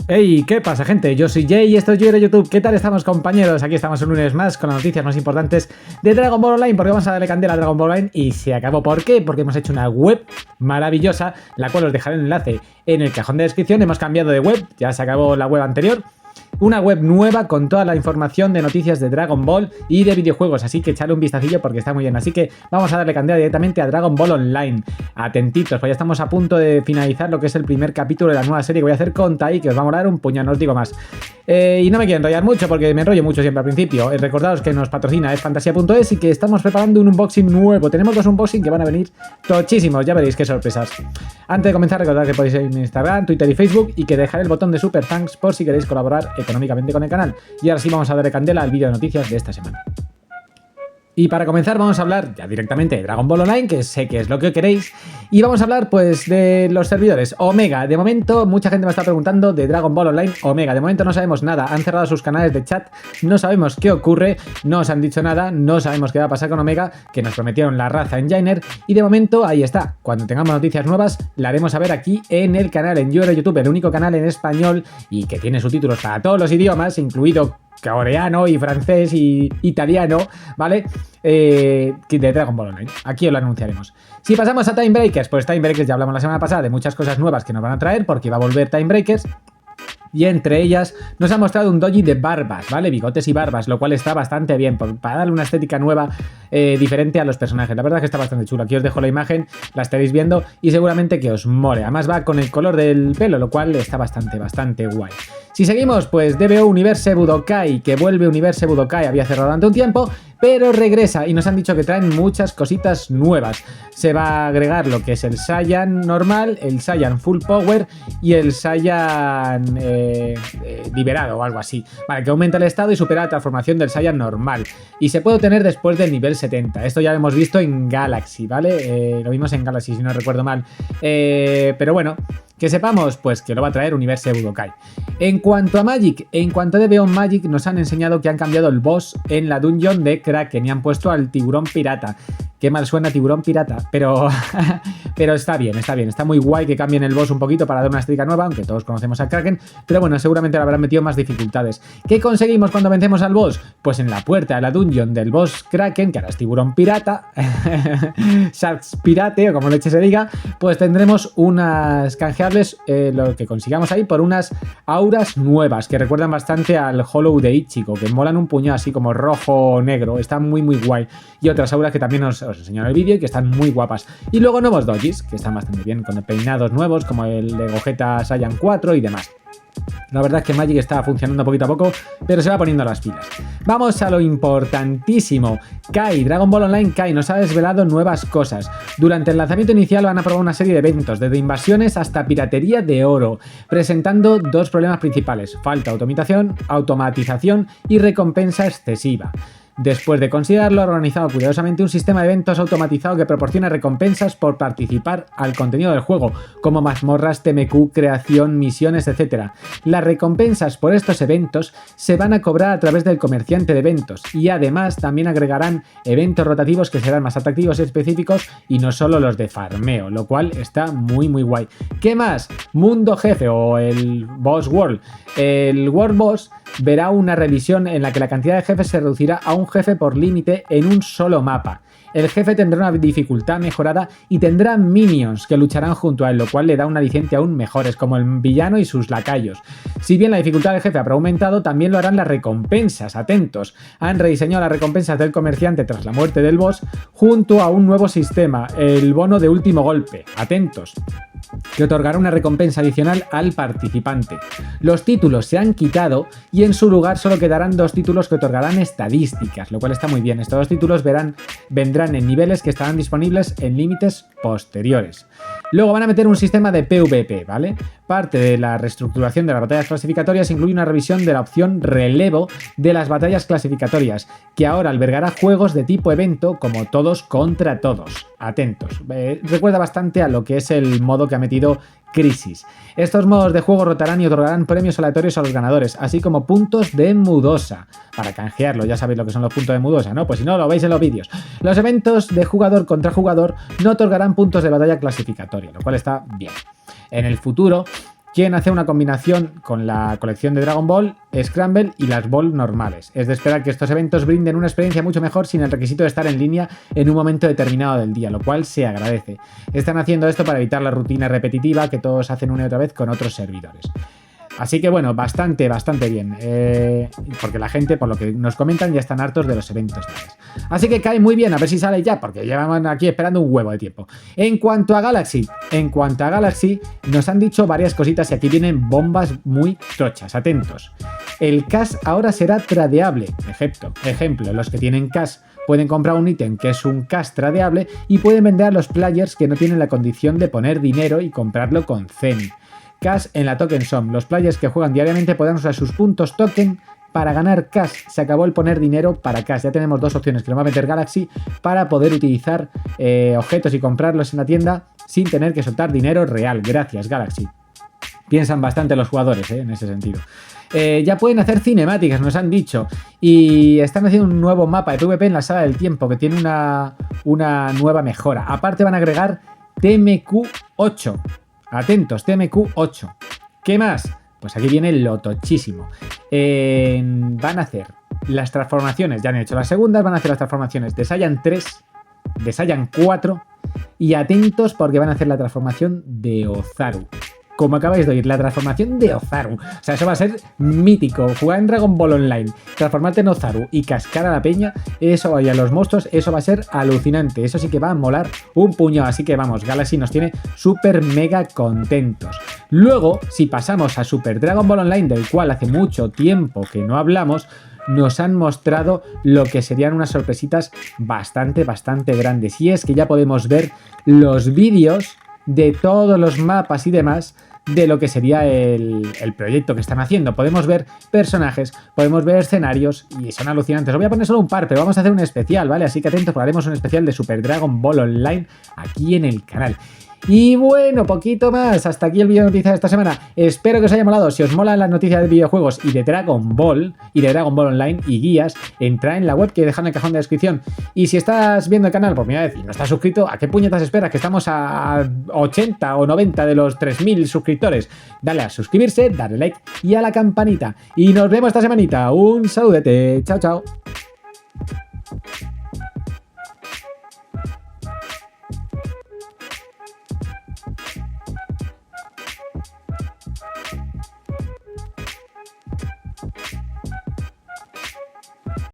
Hey, ¿qué pasa, gente? Yo soy Jay y esto es Yo Era YouTube. ¿Qué tal estamos, compañeros? Aquí estamos un lunes más con las noticias más importantes de Dragon Ball Online, porque vamos a darle candela a Dragon Ball Online y se acabó. ¿Por qué? Porque hemos hecho una web maravillosa, la cual os dejaré el enlace en el cajón de descripción. Hemos cambiado de web, ya se acabó la web anterior. Una web nueva con toda la información de noticias de Dragon Ball y de videojuegos, así que echadle un vistacillo porque está muy bien. Así que vamos a darle candela directamente a Dragon Ball Online. Atentitos, pues ya estamos a punto de finalizar lo que es el primer capítulo de la nueva serie que voy a hacer con Tai, que os va a molar un puñado, no os digo más. Y no me quiero enrollar mucho porque me enrollo mucho siempre al principio. Recordaos que nos patrocina es fantasía.es y que estamos preparando un unboxing nuevo. Tenemos dos unboxing que van a venir tochísimos, ya veréis qué sorpresas. Antes de comenzar, recordad que podéis ir en Instagram, Twitter y Facebook y que dejaré el botón de Super Thanks por si queréis colaborar económicamente con el canal. Y ahora sí vamos a darle candela al vídeo de noticias de esta semana. Y para comenzar vamos a hablar ya directamente de Dragon Ball Online, que sé que es lo que queréis, y vamos a hablar pues de los servidores Omega. De momento mucha gente me está preguntando de Dragon Ball Online Omega, de momento no sabemos nada, han cerrado sus canales de chat, no sabemos qué ocurre, no os han dicho nada, no sabemos qué va a pasar con Omega, que nos prometieron la raza en Jainer, y de momento ahí está. Cuando tengamos noticias nuevas la haremos saber aquí en el canal, en Yo Era YouTube, el único canal en español y que tiene subtítulos para todos los idiomas, incluido coreano y francés y italiano, ¿vale? De Dragon Ball Online. Aquí os lo anunciaremos. Si pasamos a Time Breakers, pues Time Breakers ya hablamos la semana pasada de muchas cosas nuevas que nos van a traer porque va a volver Time Breakers. Y entre ellas nos ha mostrado un doji de barbas, ¿vale? Bigotes y barbas, lo cual está bastante bien para darle una estética nueva, diferente a los personajes. La verdad es que está bastante chulo. Aquí os dejo la imagen, la estaréis viendo y seguramente que os mole. Además va con el color del pelo, lo cual está bastante guay. Si seguimos, pues DBO Universe Budokai, que vuelve Universe Budokai, había cerrado durante un tiempo, pero regresa y nos han dicho que traen muchas cositas nuevas. Se va a agregar lo que es el Saiyan normal, el Saiyan Full Power y el Saiyan liberado o algo así. Vale, que aumenta el estado y supera la transformación del Saiyan normal. Y se puede obtener después del nivel 70. Esto ya lo hemos visto en Galaxy, ¿vale? Lo vimos en Galaxy, si no recuerdo mal. Pero bueno, que sepamos pues que lo va a traer Universe Budokai. En cuanto a Magic, en cuanto a DBO Magic, nos han enseñado que han cambiado el boss en la dungeon de Kraken y han puesto al tiburón pirata. Qué mal suena tiburón pirata, pero está bien, está muy guay que cambien el boss un poquito para dar una estética nueva, aunque todos conocemos a Kraken, pero bueno, seguramente le habrán metido más dificultades. ¿Qué conseguimos cuando vencemos al boss? Pues en la puerta de la dungeon del boss Kraken, que ahora es tiburón pirata, Sharks pirate o como leche se diga, pues tendremos unas canjeables, lo que consigamos ahí, por unas auras nuevas que recuerdan bastante al Hollow de Ichigo, que molan un puñado así como rojo o negro, están muy guay. Y otras auras que también os enseño en el vídeo y que están muy guapas. Y luego nuevos dojis, que están bastante bien, con peinados nuevos como el de Gogeta Saiyan 4 y demás. La verdad es que Magic está funcionando poquito a poco, pero se va poniendo las pilas. Vamos a lo importantísimo. Kai, Dragon Ball Online Kai nos ha desvelado nuevas cosas. Durante el lanzamiento inicial van a probar una serie de eventos, desde invasiones hasta piratería de oro, presentando dos problemas principales: falta de automatización y recompensa excesiva. Después de considerarlo, ha organizado cuidadosamente un sistema de eventos automatizado que proporciona recompensas por participar al contenido del juego, como mazmorras, TMQ, creación, misiones, etc. Las recompensas por estos eventos se van a cobrar a través del comerciante de eventos y además también agregarán eventos rotativos que serán más atractivos y específicos y no solo los de farmeo, lo cual está muy guay. ¿Qué más? Mundo Jefe o el Boss World. El World Boss verá una revisión en la que la cantidad de jefes se reducirá a un jefe por límite en un solo mapa. El jefe tendrá una dificultad mejorada y tendrá minions que lucharán junto a él, lo cual le da un aliciente aún mejores, como el villano y sus lacayos. Si bien la dificultad del jefe habrá aumentado, también lo harán las recompensas, atentos. Han rediseñado las recompensas del comerciante tras la muerte del boss, junto a un nuevo sistema, el bono de último golpe, atentos, que otorgará una recompensa adicional al participante. Los títulos se han quitado y en su lugar solo quedarán dos títulos que otorgarán estadísticas, lo cual está muy bien. Estos dos títulos vendrán en niveles que estarán disponibles en límites posteriores. Luego van a meter un sistema de PvP, ¿vale? Parte de la reestructuración de las batallas clasificatorias incluye una revisión de la opción relevo de las batallas clasificatorias, que ahora albergará juegos de tipo evento como todos contra todos. Atentos, recuerda bastante a lo que es el modo que ha metido Crisis. Estos modos de juego rotarán y otorgarán premios aleatorios a los ganadores, así como puntos de Mudosa. Para canjearlo, ya sabéis lo que son los puntos de Mudosa, ¿no? Pues si no, lo veis en los vídeos. Los eventos de jugador contra jugador no otorgarán puntos de batalla clasificatoria, lo cual está bien. En el futuro, quieren hacer una combinación con la colección de Dragon Ball, Scramble y las Ball normales. Es de esperar que estos eventos brinden una experiencia mucho mejor sin el requisito de estar en línea en un momento determinado del día, lo cual se agradece. Están haciendo esto para evitar la rutina repetitiva que todos hacen una y otra vez con otros servidores. Así que bueno, bastante bien, porque la gente, por lo que nos comentan, ya están hartos de los eventos tales. Así que cae muy bien, a ver si sale ya, porque llevamos aquí esperando un huevo de tiempo. En cuanto a Galaxy, nos han dicho varias cositas y aquí vienen bombas muy tochas, atentos. El cash ahora será tradeable, ejemplo, los que tienen cash pueden comprar un ítem que es un cash tradeable y pueden vender a los players que no tienen la condición de poner dinero y comprarlo con Zen. Cash en la Token Song. Los players que juegan diariamente podrán usar sus puntos token para ganar cash. Se acabó el poner dinero para cash. Ya tenemos dos opciones que nos va a meter Galaxy para poder utilizar objetos y comprarlos en la tienda sin tener que soltar dinero real. Gracias, Galaxy. Piensan bastante los jugadores en ese sentido. Ya pueden hacer cinemáticas, nos han dicho. Y están haciendo un nuevo mapa de PvP en la Sala del Tiempo que tiene una nueva mejora. Aparte van a agregar TMQ8. Atentos, TMQ8. ¿Qué más? Pues aquí viene lo tochísimo. Van a hacer las transformaciones, ya han hecho las segundas, van a hacer las transformaciones de Saiyan 3, de Saiyan 4 y atentos porque van a hacer la transformación de Ozaru. Como acabáis de oír, la transformación de Ozaru. O sea, eso va a ser mítico. Jugar en Dragon Ball Online, transformarte en Ozaru y cascar a la peña, eso y a los monstruos, eso va a ser alucinante. Eso sí que va a molar un puñado. Así que vamos, Galaxy nos tiene súper mega contentos. Luego, si pasamos a Super Dragon Ball Online, del cual hace mucho tiempo que no hablamos, nos han mostrado lo que serían unas sorpresitas bastante grandes. Y es que ya podemos ver los vídeos de todos los mapas y demás de lo que sería el proyecto que están haciendo. Podemos ver personajes, podemos ver escenarios y son alucinantes. Os voy a poner solo un par, pero vamos a hacer un especial, ¿vale? Así que atentos, porque haremos un especial de Super Dragon Ball Online aquí en el canal. Y bueno, poquito más. Hasta aquí el vídeo de noticias de esta semana. Espero que os haya molado. Si os molan las noticias de videojuegos y de Dragon Ball Online y guías, entra en la web que he dejado en el cajón de descripción. Y si estás viendo el canal por primera vez y no estás suscrito, ¿a qué puñetas esperas? Que estamos a 80 o 90 de los 3000 suscriptores. Dale a suscribirse, dale like y a la campanita. Y nos vemos esta semanita. Un saludete. Chao, chao.